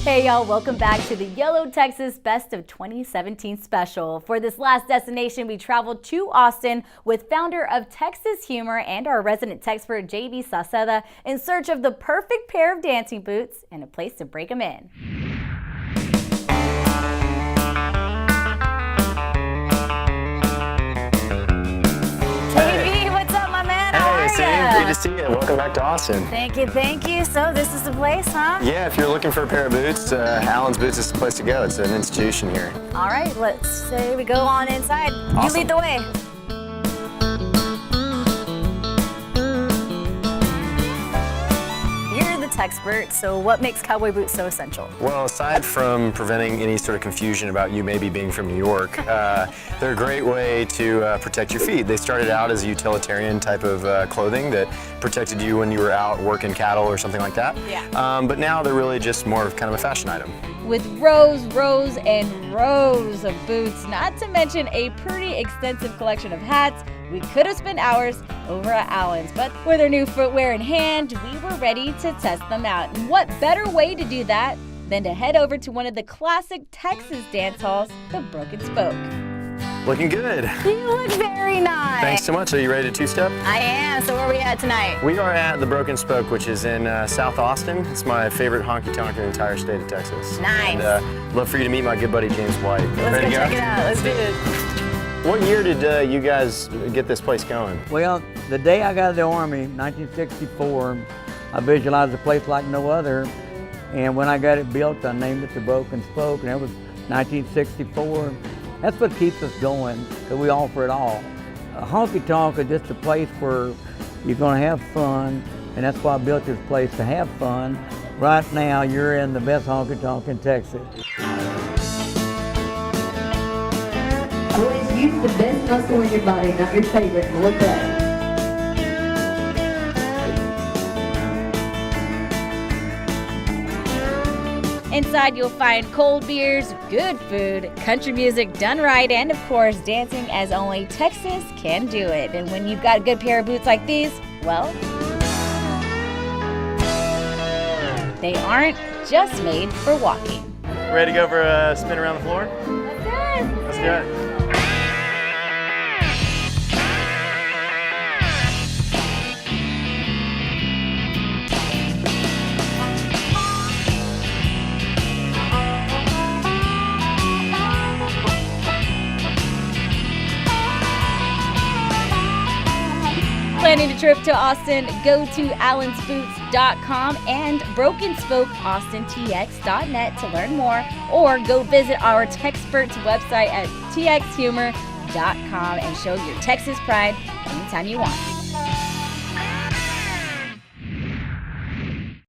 Hey y'all, welcome back to the YOLO Texas Best of 2017 special. For this last destination, we traveled to Austin with founder of Texas Humor and our resident TEXpert JB Sauceda in search of the perfect pair of dancing boots and a place to break them in. Great to see you. Welcome back to Austin. Thank you, thank you. So this is the place, huh? Yeah, if you're looking for a pair of boots, Allen's Boots is the place to go. It's an institution here. All right, let's say we go on inside. Awesome. You lead the way. TEXpert, so what makes cowboy boots so essential? Well, aside from preventing any sort of confusion about you maybe being from New York, they're a great way to protect your feet. They started out as a utilitarian type of clothing that protected you when you were out working cattle or something like that. Yeah. But now they're really just more of kind of a fashion item. With rows and rows of boots, not to mention a pretty extensive collection of hats, we could have spent hours over at Allen's, but with our new footwear in hand, we were ready to test them out. And what better way to do that than to head over to one of the classic Texas dance halls, the Broken Spoke. Looking good. You look very nice. Thanks so much. Are you ready to two-step? I am. So where are we at tonight? We are at the Broken Spoke, which is in South Austin. It's my favorite honky-tonk in the entire state of Texas. Nice. And love for you to meet my good buddy, James White. Let's go check it out. Let's do it. What year did you guys get this place going? Well, the day I got out of the Army, 1964, I visualized a place like no other. And when I got it built, I named it the Broken Spoke, and it was 1964. That's what keeps us going, because we offer it all. A honky-tonk is just a place where you're going to have fun, and that's why I built this place, to have fun. Right now, you're in the best honky-tonk in Texas. Always use the best muscle in your body, not your favorite. Look back. Inside you'll find cold beers, good food, country music done right, and of course dancing as only Texas can do it. And when you've got a good pair of boots like these, well, they aren't just made for walking. Ready to go for a spin around the floor? Let's do it. Let's do it. Planning a trip to Austin? Go to allensboots.com and BrokenSpokeAustinTX.net to learn more, or go visit our TEXpert's website at TXHumor.com and show your Texas pride anytime you want.